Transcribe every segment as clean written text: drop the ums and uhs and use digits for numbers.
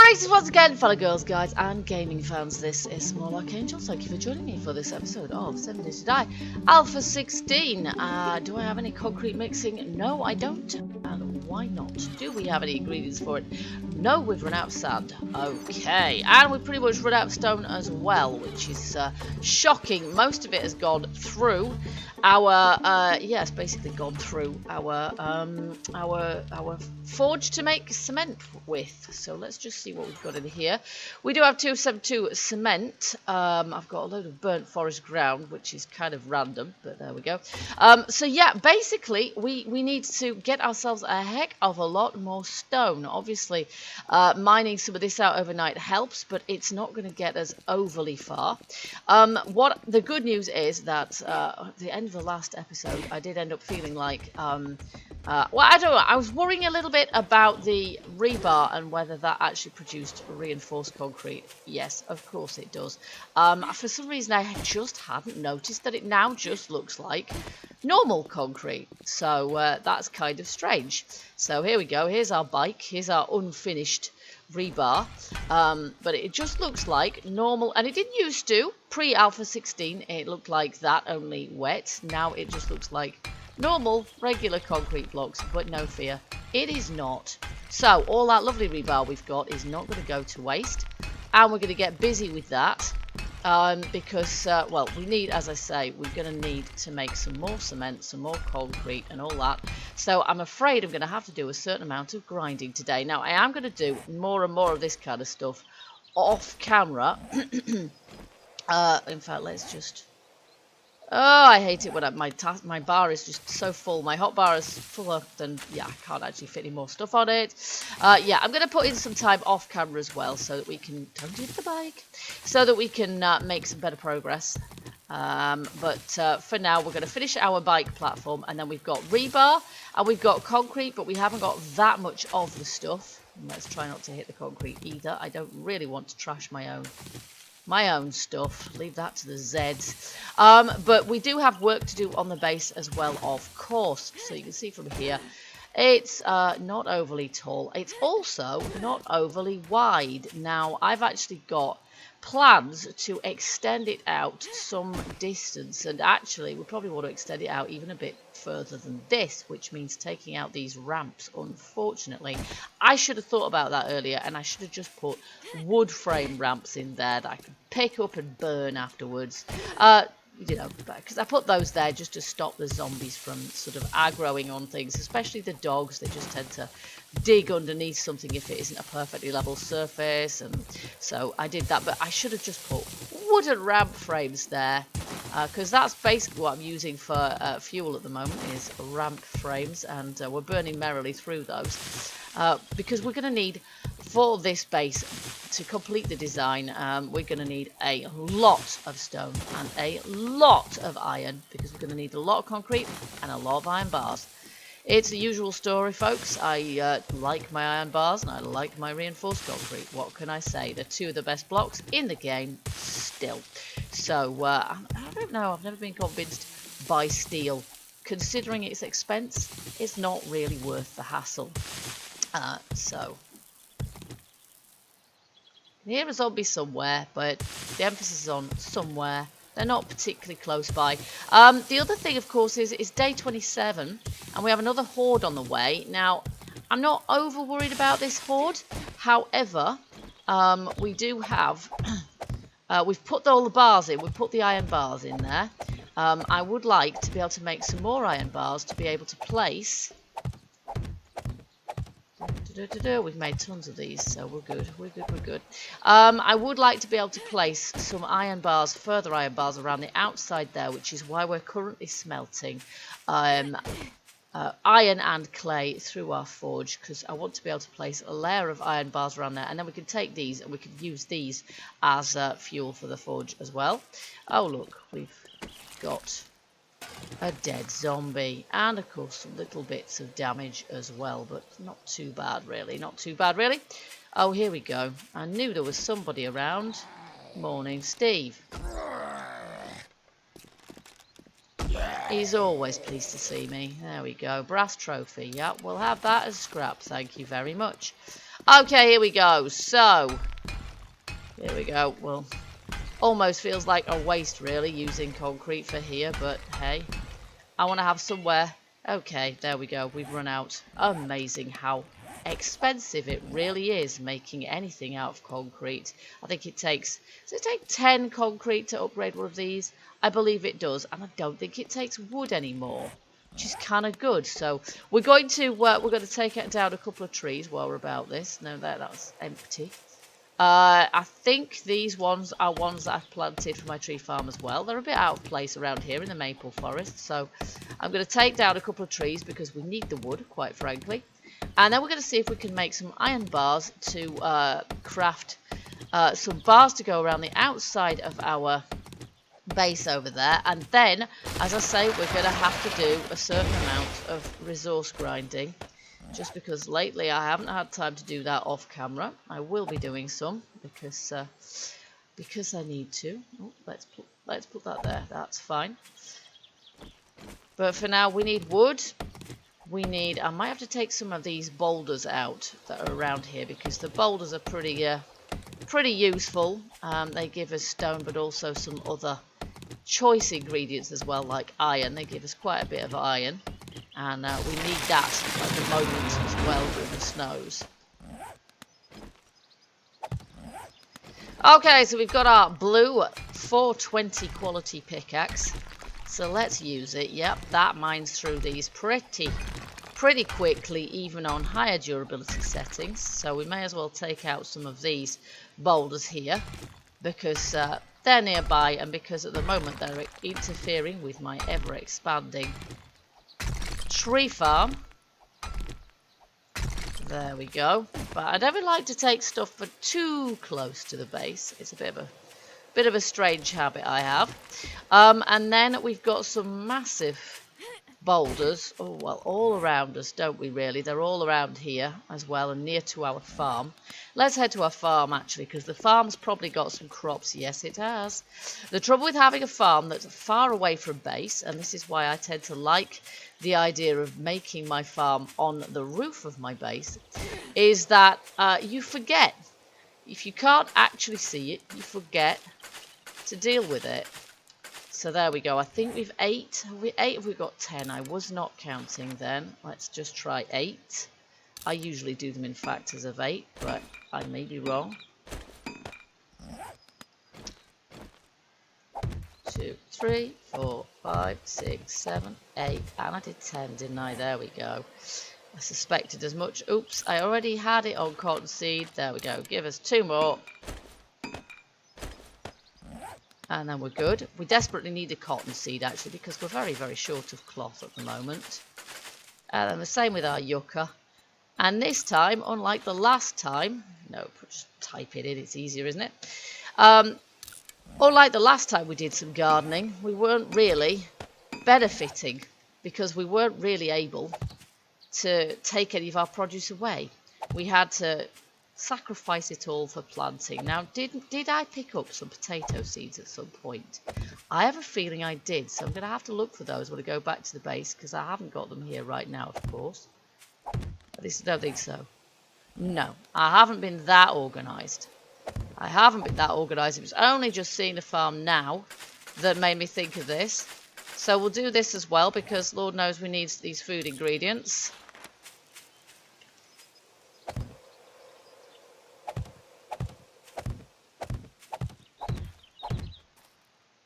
Greetings once again, fellow girls, guys, and gaming fans. This is Small Archangel. Thank you for joining me for this episode of 7 Days to Die Alpha 16. Do I have any concrete mixing? No, I don't. And why not? Do we have any ingredients for it? No, we've run out of sand. Okay, and we've pretty much run out of stone as well, which is shocking. Most of it has gone through our yes, basically gone through our forge to make cement with. So let's just see what we've got in here. We do have 272 cement. I've got a load of burnt forest ground, which is kind of random, but there we go. So yeah, basically we need to get ourselves a heck of a lot more stone. Obviously mining some of this out overnight helps, but it's not going to get us overly far. What the good news is that at the end of the last episode I did end up feeling like well, I don't know, I was worrying a little bit about the rebar and whether that actually produced reinforced concrete. Yes, of course it does. For some reason I just hadn't noticed that it now just looks like normal concrete. So that's kind of strange. So here we go. Here's our bike. Here's our unfinished rebar. But it just looks like normal. And it didn't used to. Pre-Alpha 16, it looked like that, only wet. Now it just looks like normal, regular concrete blocks, but no fear, it is not. So all that lovely rebar we've got is not going to go to waste, and we're going to get busy with that because, well, we need, as I say, we're going to need to make some more cement, some more concrete and all that. So I'm afraid I'm going to have to do a certain amount of grinding today. Now, I am going to do more and more of this kind of stuff off camera. In fact, let's just... Oh, I hate it when my bar is just so full. My hot bar is fuller than, yeah, I can't actually fit any more stuff on it. Yeah, I'm going to put in some time off camera as well so that we can, don't hit the bike, so that we can make some better progress. But for now, we're going to finish our bike platform, and then we've got rebar and we've got concrete, but we haven't got that much of the stuff. And let's try not to hit the concrete either. I don't really want to trash my own stuff, leave that to the Zeds. But we do have work to do on the base as well, of course. So you can see from here, it's not overly tall. It's also not overly wide. Now, I've actually got plans to extend it out some distance, and actually we probably want to extend it out even a bit further than this, which means taking out these ramps. Unfortunately, I should have thought about that earlier, and I should have just put wood frame ramps in there that I could pick up and burn afterwards. You know, because I put those there just to stop the zombies from sort of aggroing on things, especially the dogs. They just tend to dig underneath something if it isn't a perfectly level surface, and so I did that. But I should have just put wooden ramp frames there, because that's basically what I'm using for fuel at the moment, is ramp frames, and we're burning merrily through those, because we're going to need, for this base, to complete the design, we're going to need a lot of stone and a lot of iron, because we're going to need a lot of concrete and a lot of iron bars. It's the usual story, folks. I like my iron bars and I like my reinforced concrete. What can I say? They're two of the best blocks in the game still. So, I don't know. I've never been convinced by steel. Considering its expense, it's not really worth the hassle. So... Here a zombie somewhere, but the emphasis is on somewhere. They're not particularly close by. The other thing, of course, is it's day 27, and we have another horde on the way. Now, I'm not over worried about this horde. However, we do have... we've put all the bars in. We've put the iron bars in there. I would like to be able to make some more iron bars to be able to place... We've made tons of these, so we're good. We're good. I would like to be able to place some iron bars, further iron bars around the outside there, which is why we're currently smelting iron and clay through our forge, because I want to be able to place a layer of iron bars around there, and then we can take these and we can use these as fuel for the forge as well. Oh look, we've got a dead zombie, and of course some little bits of damage as well, but not too bad really, not too bad really. Oh, here we go. I knew there was somebody around. Morning, Steve. He's always pleased to see me. There we go. Brass trophy. Yeah, we'll have that as scrap. Thank you very much. Okay, here we go. So, here we go. Well, almost feels like a waste, really, using concrete for here. But, hey, I want to have somewhere. Okay, there we go. We've run out. Amazing how expensive it really is making anything out of concrete. I think it takes, does it take 10 concrete to upgrade one of these? I believe it does, and I don't think it takes wood anymore, which is kind of good. So we're going to take it down a couple of trees while we're about this. No, that's empty. I think these ones are ones that I've planted for my tree farm as well. They're a bit out of place around here in the maple forest, so I'm going to take down a couple of trees because we need the wood, quite frankly. And then we're going to see if we can make some iron bars to craft some bars to go around the outside of our base over there. And then, as I say, we're going to have to do a certain amount of resource grinding. Just because lately I haven't had time to do that off camera. I will be doing some because I need to. Oh, let's put that there. That's fine. But for now, we need wood. I might have to take some of these boulders out that are around here because the boulders are pretty useful. They give us stone, but also some other choice ingredients as well, like iron. They give us quite a bit of iron. And we need that at the moment as well with the snows. Okay, so we've got our blue 420 quality pickaxe. So let's use it. Yep, that mines through these pretty quickly, even on higher durability settings. So we may as well take out some of these boulders here because they're nearby and because at the moment they're interfering with my ever-expanding tree farm. There we go. But I never like to take stuff for too close to the base. It's a bit of a strange habit I have. And then we've got some massive boulders. Oh well, all around us, don't we? Really, they're all around here as well and near to our farm. Let's head to our farm actually, because the farm's probably got some crops. Yes, it has. The trouble with having a farm that's far away from base, and this is why I tend to like the idea of making my farm on the roof of my base, is that you forget. If you can't actually see it, you forget to deal with it. So there we go. I think we've 8. Have we 8? Have we got 10? I was not counting then. Let's just try 8. I usually do them in factors of 8, but I may be wrong. 2, 3, 4, 5, 6, 7, 8, and I did 10, didn't I? There we go. I suspected as much. Oops, I already had it on cottonseed. There we go. Give us 2 more. And then we're good. We desperately need a cottonseed actually because we're very short of cloth at the moment. And then the same with our yucca. And this time, unlike the last time, no, just type it in, it's easier, isn't it? Unlike the last time we did some gardening, we weren't really benefiting because we weren't really able to take any of our produce away. We had to sacrifice it all for planting. Now, did I pick up some potato seeds at some point? I have a feeling I did, so I'm going to have to look for those when I go back to the base because I haven't got them here right now, of course. At least I don't think so. No, I haven't been that organised. I haven't been that organised. It was only just seeing the farm now that made me think of this. So we'll do this as well because Lord knows we need these food ingredients.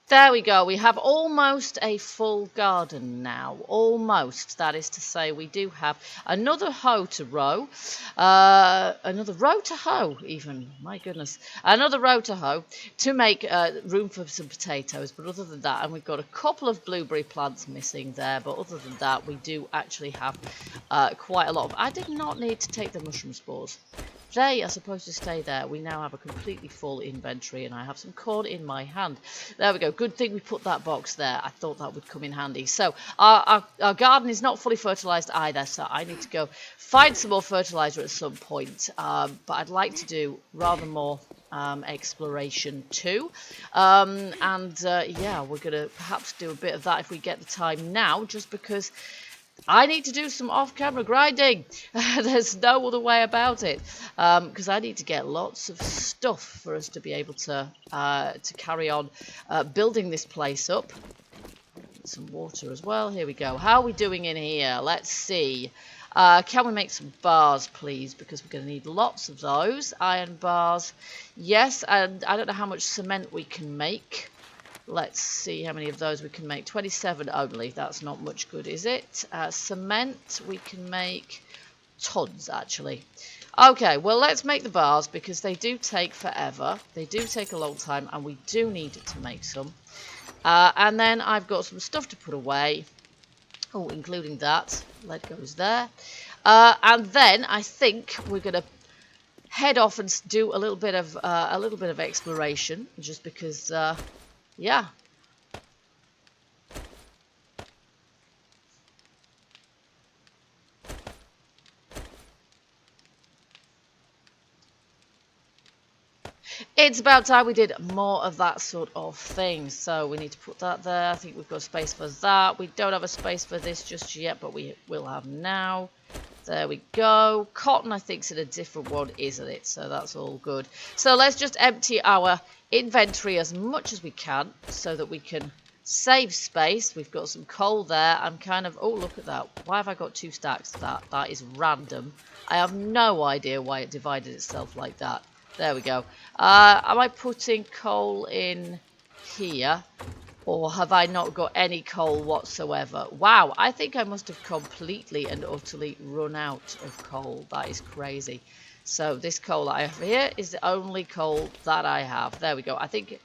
There we go. We have almost a full garden now. Almost. That is to say, we do have another hoe to row. Another row to hoe, even. My goodness. Another row to hoe to make room for some potatoes. But other than that, and we've got a couple of blueberry plants missing there. But other than that, we do actually have quite a lot of... I did not need to take the mushroom spores. They are supposed to stay there. We now have a completely full inventory and I have some corn in my hand. There we go. Good thing we put that box there. I thought that would come in handy. So our garden is not fully fertilised either. So I need to go find some more fertiliser at some point. But I'd like to do rather more exploration too. Yeah, we're going to perhaps do a bit of that if we get the time now. Just because I need to do some off-camera grinding. There's no other way about it, because I need to get lots of stuff for us to be able to carry on building this place up. Some water as well. Here we go. How are we doing in here? Let's see. Can we make some bars, please? Because we're going to need lots of those. Iron bars. Yes, and I don't know how much cement we can make. Let's see how many of those we can make. 27 only. That's not much good, is it? Cement, we can make tons, actually. Okay, well, let's make the bars because they do take forever. They do take a long time, and we do need to make some. And then I've got some stuff to put away. Oh, including that. Lead goes there. And then I think we're going to head off and do a little bit of exploration, just because, yeah. It's about time we did more of that sort of thing. So we need to put that there. I think we've got space for that. We don't have a space for this just yet, but we will have now. There we go. Cotton, I think, is in a different one, isn't it? So that's all good. So let's just empty our inventory as much as we can so that we can save space. We've got some coal there. I'm kind of... Oh, look at that. Why have I got 2 stacks of that? That is random. I have no idea why it divided itself like that. There we go. Am I putting coal in here? Or have I not got any coal whatsoever? Wow, I think I must have completely and utterly run out of coal. That is crazy. So this coal that I have here is the only coal that I have. There we go. I think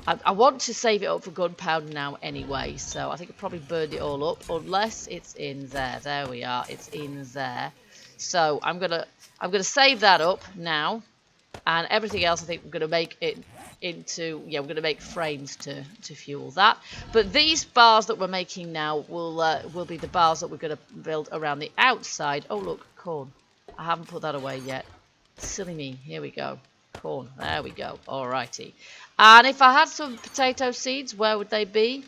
I want to save it up for gunpowder now anyway. So I think I probably burned it all up unless it's in there. There we are. It's in there. So I'm gonna save that up now. And everything else, I think we're going to make it into, yeah, we're going to make frames to fuel that. But these bars that we're making now will be the bars that we're going to build around the outside. Oh, look, corn. I haven't put that away yet. Silly me. Here we go. Corn. There we go. Alrighty. And if I had some potato seeds, where would they be?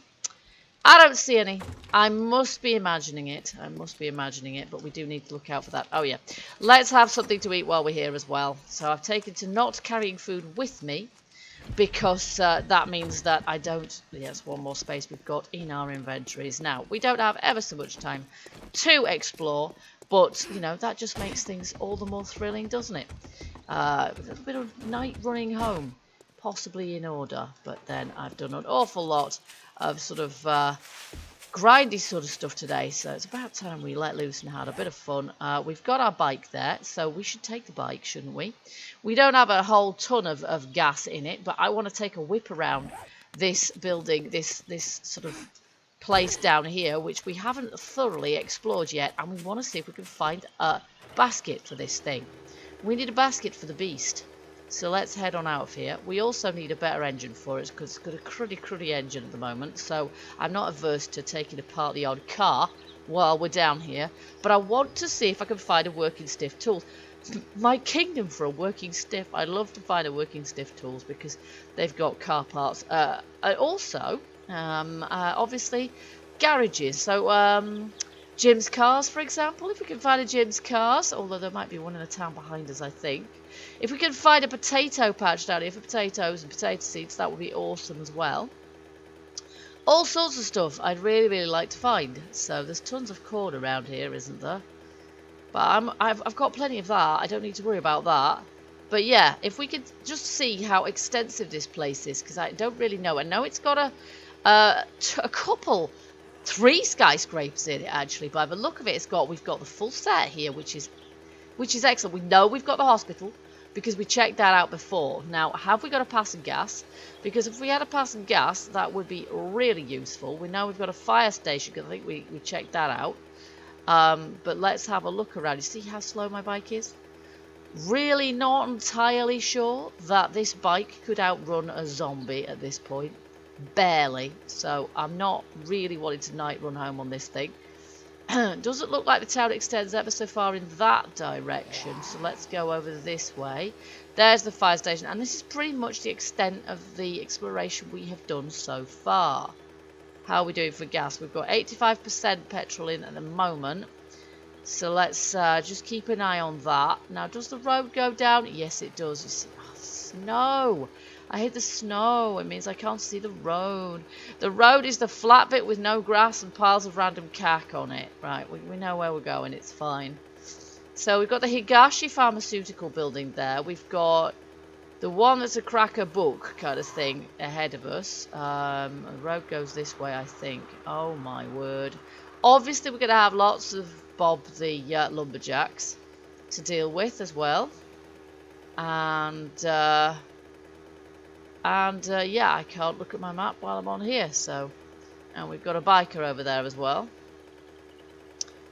I don't see any. I must be imagining it. I must be imagining it, but we do need to look out for that. Oh, yeah. Let's have something to eat while we're here as well. So I've taken to not carrying food with me because that means that I don't... Yes, one more space we've got in our inventories. Now, we don't have ever so much time to explore, but, you know, that just makes things all the more thrilling, doesn't it? A little bit of night running home, possibly in order, but then I've done an awful lot of sort of grindy sort of stuff today, so it's about time we let loose and had a bit of fun. We've got our bike there, so we should take the bike, shouldn't we? We don't have a whole ton of gas in it, but I want to take a whip around this building, this sort of place down here, which we haven't thoroughly explored yet, and we want to see if we can find a basket for this thing. We need a basket for the beast. So let's head on out of here. We also need a better engine for it because it's got a cruddy engine at the moment. So I'm not averse to taking apart the odd car while we're down here. But I want to see if I can find a working stiff tool. My kingdom for a working stiff. I'd love to find a working stiff tools because they've got car parts. Also, obviously, garages. So Jim's Cars, for example. If we can find a Jim's Cars, although there might be one in a town behind us, I think. If we can find a potato patch down here for potatoes and potato seeds, that would be awesome as well. All sorts of stuff I'd really, really like to find. So there's tons of corn around here, isn't there? But I've got plenty of that. I don't need to worry about that. But yeah, if we could just see how extensive this place is, because I don't really know. I know it's got a couple, 3 skyscrapers in it actually. By the look of it, we've got the full set here, which is excellent. We know we've got the hospital because we checked that out before. Now, have we got a passing gas? Because if we had a passing gas, that would be really useful. We know we've got a fire station because I think we checked that out. But let's have a look around. You see how slow my bike is? Really not entirely sure that this bike could outrun a zombie at this point. Barely. So I'm not really wanting to night run home on this thing. Doesn't look like the town extends ever so far in that direction, so let's go over this way. There's the fire station, and this is pretty much the extent of the exploration we have done so far. How are we doing for gas? We've got 85% petrol in at the moment. So let's just keep an eye on that. Now, does the road go down? Yes, it does. You see, oh, snow. I hate the snow. It means I can't see the road. The road is the flat bit with no grass and piles of random cack on it. Right, we know where we're going. It's fine. So we've got the Higashi Pharmaceutical building there. We've got the one that's a cracker book kind of thing ahead of us. The road goes this way, I think. Oh, my word. Obviously, we're going to have lots of Bob the Lumberjacks to deal with as well. And yeah, I can't look at my map while I'm on here. So, and we've got a biker over there as well.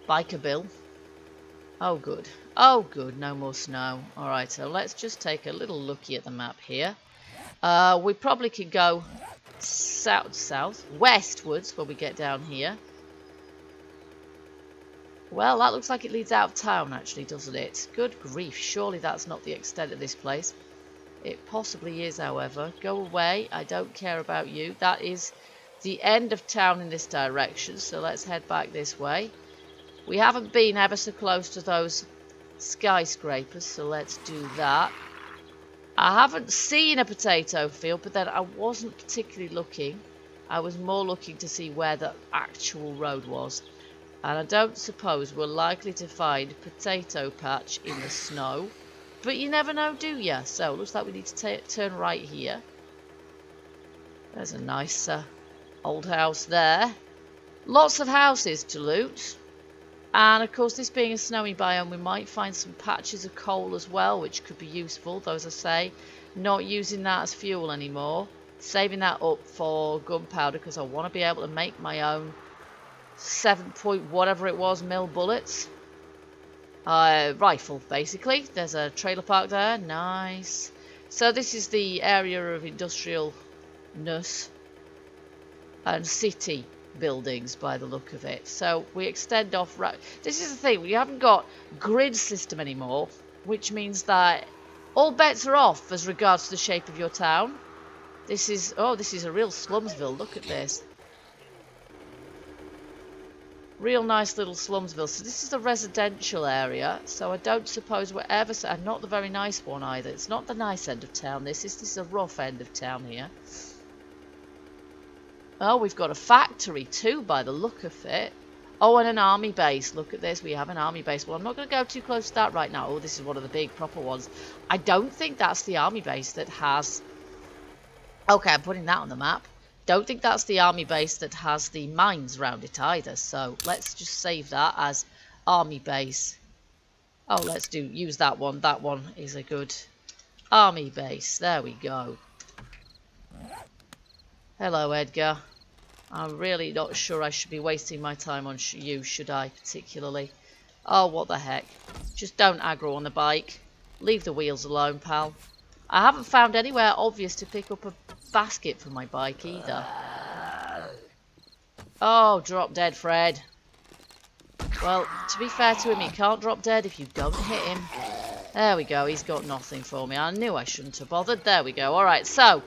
Biker Bill. Oh, good. Oh, good. No more snow. All right, so let's just take a little looky at the map here. We probably could go westwards when we get down here. Well, that looks like it leads out of town, actually, doesn't it? Good grief. Surely that's not the extent of this place. It possibly is, however. Go away. I don't care about you. That is the end of town in this direction, so let's head back this way. We haven't been ever so close to those skyscrapers, so let's do that. I haven't seen a potato field, but then I wasn't particularly looking. I was more looking to see where the actual road was. And I don't suppose we're likely to find potato patch in the snow. But you never know, do ya? So, looks like we need to turn right here. There's a nice old house there. Lots of houses to loot. And, of course, this being a snowy biome, we might find some patches of coal as well, which could be useful. Though, as I say, not using that as fuel anymore. Saving that up for gunpowder, because I want to be able to make my own 7 point whatever it was mil bullets. Rifle, basically. There's a trailer park there. Nice. So this is the area of industrialness and city buildings by the look of it. So we extend off. This is the thing. We haven't got grid system anymore, which means that all bets are off as regards to the shape of your town. This is a real slumsville. Look at this. Real nice little slumsville. So this is the residential area. So I don't suppose we're ever... And not the very nice one either. It's not the nice end of town. This is a rough end of town here. Oh, we've got a factory too by the look of it. Oh, and an army base. Look at this. We have an army base. Well, I'm not going to go too close to that right now. Oh, this is one of the big proper ones. I don't think that's the army base that has... Okay, I'm putting that on the map. Don't think that's the army base that has the mines around it either. So let's just save that as army base. Oh, let's use that one. That one is a good army base. There we go. Hello, Edgar. I'm really not sure I should be wasting my time on you, should I, particularly? Oh, what the heck. Just don't aggro on the bike. Leave the wheels alone, pal. I haven't found anywhere obvious to pick up a basket for my bike either. Oh, drop dead, Fred. Well, to be fair to him, he can't drop dead if you don't hit him. There we go. He's got nothing for me. I knew I shouldn't have bothered. There we go. All right, so...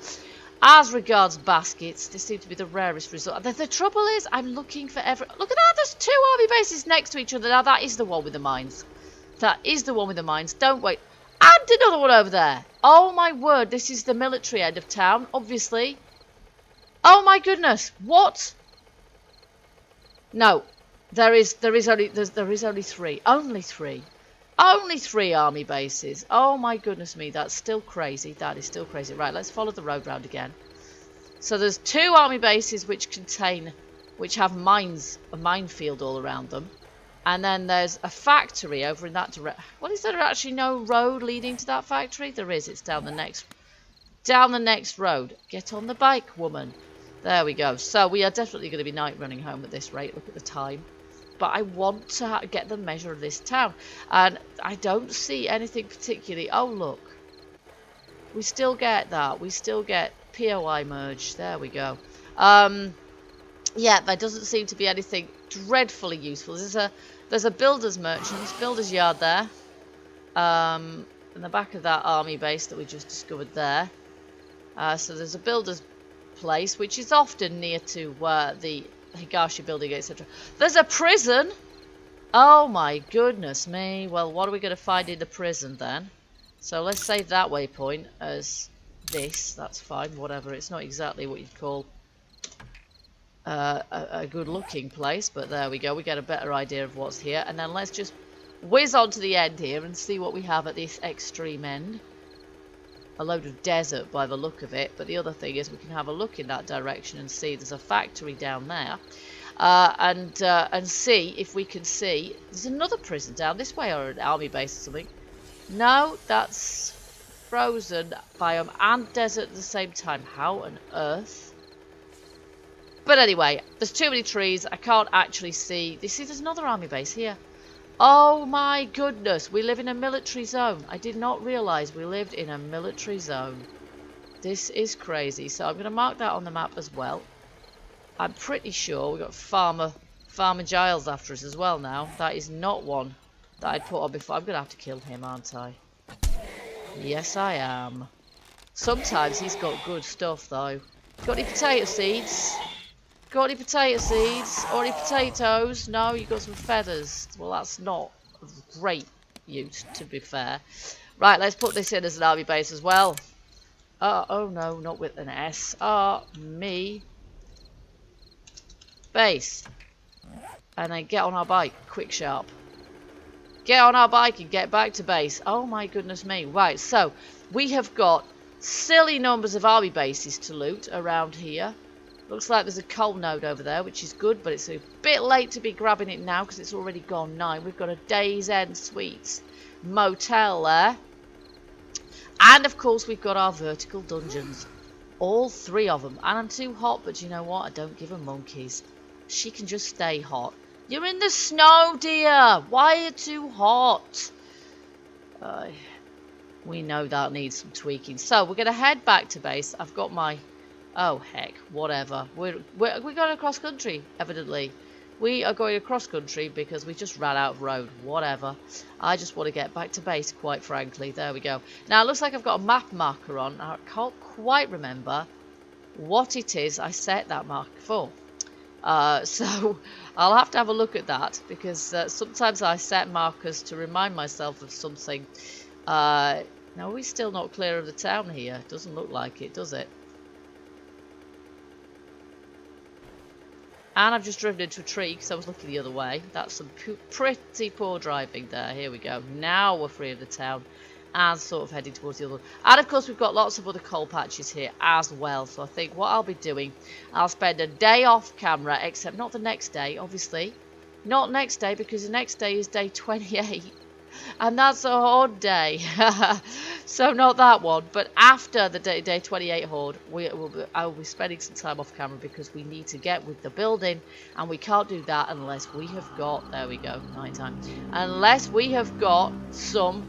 As regards baskets, this seems to be the rarest result. The trouble is, I'm looking for every... Look at that, there's 2 army bases next to each other. Now, that is the one with the mines. That is the one with the mines. Don't wait. And another one over there. Oh, my word, this is the military end of town, obviously. Oh, my goodness. What? No, there is only 3. Only 3. Only 3 army bases. Oh my goodness me, that's still crazy. That is still crazy. Right, let's follow the road round again. So there's 2 army bases which have mines, a minefield all around them. And then there's a factory over in that direction. Well, is there actually no road leading to that factory? There is. It's down the next road. Get on the bike, woman. There we go. So we are definitely going to be night running home at this rate. Look at the time. But I want to get the measure of this town. And I don't see anything particularly... Oh, look. We still get that. We still get POI merge. There we go. Yeah, there doesn't seem to be anything dreadfully useful. There's a builder's merchants, builder's yard there. In the back of that army base that we just discovered there. So there's a builder's place, which is often near to the Higashi building, etc. There's a prison! Oh my goodness me. Well, what are we going to find in the prison then? So let's save that waypoint as this. That's fine, whatever. It's not exactly what you'd call a good looking place, but there we go. We get a better idea of what's here. And then let's just whiz on to the end here and see what we have at this extreme end. A load of desert by the look of it, but the other thing is we can have a look in that direction and see there's a factory down there. And see if we can see there's another prison down this way, or an army base or something. No, that's frozen biome and desert at the same time. How on earth? But anyway, there's too many trees. I can't actually see. You see, there's another army base here. Oh my goodness, we live in a military zone. I did not realise we lived in a military zone. This is crazy. So I'm going to mark that on the map as well. I'm pretty sure we've got Farmer Giles after us as well now. That is not one that I'd put on before. I'm going to have to kill him, aren't I? Yes, I am. Sometimes he's got good stuff, though. Got any potato seeds? Got any potato seeds? Or any potatoes? No, you got some feathers. Well, that's not of great use, to be fair. Right, let's put this in as an army base as well. Oh no, not with an S. Army base. And then get on our bike, quick sharp. Get on our bike and get back to base. Oh my goodness me. Right, so we have got silly numbers of army bases to loot around here. Looks like there's a coal node over there, which is good, but it's a bit late to be grabbing it now because it's already gone 9. We've got a Days End Suites motel there. And of course we've got our vertical dungeons. All 3 of them. And I'm too hot, but you know what? I don't give a monkeys. She can just stay hot. You're in the snow, dear. Why are you too hot? We know that needs some tweaking. So we're going to head back to base. I've got my... Oh, heck. Whatever. We're going across country, evidently. We are going across country because we just ran out of road. Whatever. I just want to get back to base, quite frankly. There we go. Now, it looks like I've got a map marker on. I can't quite remember what it is I set that marker for. So I'll have to have a look at that because sometimes I set markers to remind myself of something. Now, are we still not clear of the town here? Doesn't look like it, does it? And I've just driven into a tree because I was looking the other way. That's some pretty poor driving there. Here we go. Now we're free of the town and sort of heading towards the other one. And of course we've got lots of other coal patches here as well. So I think what I'll be doing, I'll spend a day off camera, except not the next day, obviously. Not next day, because the next day is day 28. And that's a horde day. So not that one, but after the day 28 horde, I will be spending some time off camera because we need to get with the building, and we can't do that unless we have got, there we go, nighttime, unless we have got some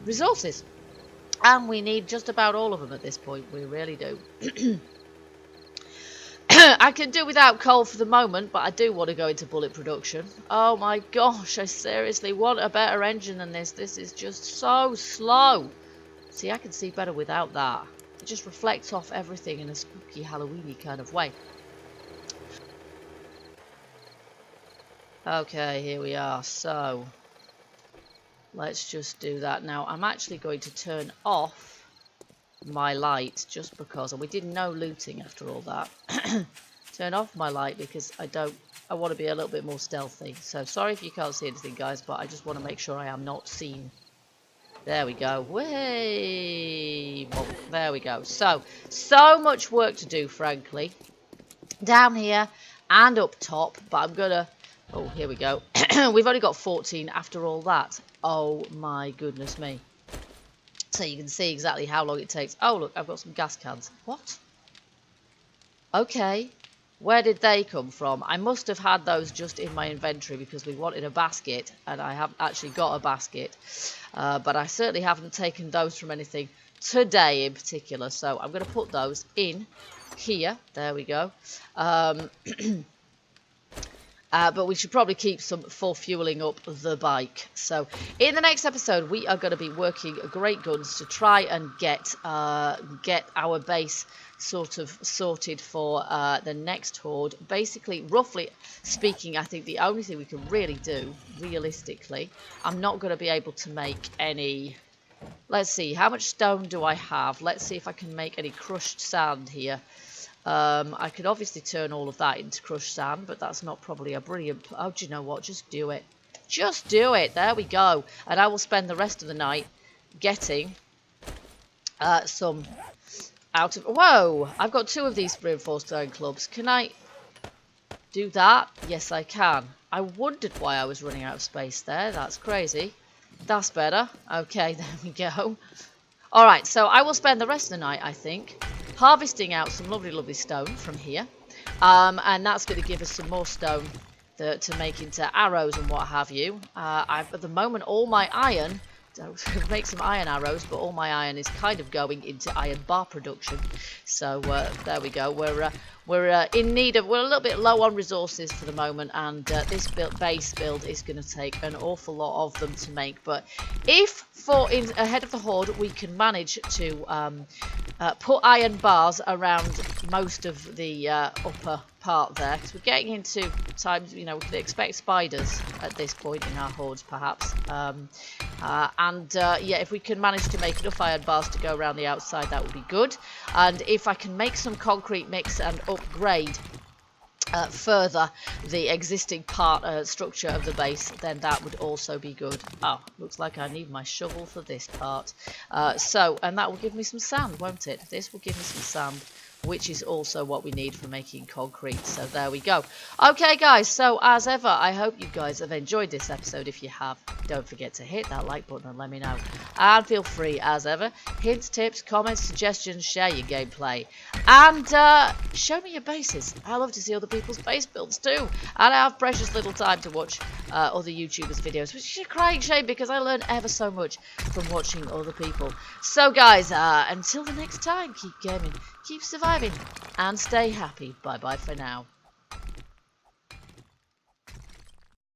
resources. And we need just about all of them at this point, we really do. I can do without coal for the moment, but I do want to go into bullet production. Oh my gosh, I seriously want a better engine than this. This is just so slow. See, I can see better without that. It just reflects off everything in a spooky Halloween-y kind of way. Okay, here we are. So, let's just do that. Now, I'm actually going to turn off my light just because, and we did no looting after all that. Turn off my light because I want to be a little bit more stealthy. So sorry if you can't see anything, guys, but I just want to make sure I am not seen. There we go. Way. Well, there we go. So much work to do, frankly, down here and up top, but I'm gonna, oh, here we go. We've only got 14 after all that. Oh my goodness me. So you can see exactly how long it takes. Oh, look, I've got some gas cans. What? Okay. Where did they come from? I must have had those just in my inventory because we wanted a basket, and I haven't actually got a basket. But I certainly haven't taken those from anything today in particular. So I'm going to put those in here. There we go. But we should probably keep some for fueling up the bike. So in the next episode, we are going to be working great guns to try and get our base sort of sorted for the next horde. Basically, roughly speaking, I think the only thing we can really do, realistically, I'm not going to be able to make any... Let's see, how much stone do I have? Let's see if I can make any crushed sand here. I could obviously turn all of that into crushed sand, but that's not probably a brilliant... Oh, do you know what? Just do it. Just do it. There we go. And I will spend the rest of the night getting some out of... Whoa! I've got 2 of these reinforced stone clubs. Can I do that? Yes, I can. I wondered why I was running out of space there. That's crazy. That's better. Okay, there we go. Alright, so I will spend the rest of the night, I think, harvesting out some lovely, lovely stone from here. And that's going to give us some more stone to make into arrows and what have you. At the moment, all my iron... make some iron arrows, but all my iron is kind of going into iron bar production. So there we go. We're in need of... We're a little bit low on resources for the moment, and this base build is going to take an awful lot of them to make. But if ahead of the horde we can manage to put iron bars around most of the upper part there, because we're getting into times, you know, we could expect spiders at this point in our hordes perhaps, yeah, if we can manage to make enough iron bars to go around the outside, that would be good. And if I can make some concrete mix and upgrade further the existing structure of the base, then that would also be good. Oh, looks like I need my shovel for this part. And that will give me some sand, won't it? This will give me some sand, which is also what we need for making concrete. So there we go. Okay, guys, so as ever, I hope you guys have enjoyed this episode. If you have, don't forget to hit that like button and let me know. And feel free, as ever, hints, tips, comments, suggestions, share your gameplay. And show me your bases. I love to see other people's base builds too. And I have precious little time to watch other YouTubers' videos, which is a crying shame because I learn ever so much from watching other people. So, guys, until the next time, keep gaming, keep surviving, and stay happy. Bye-bye for now.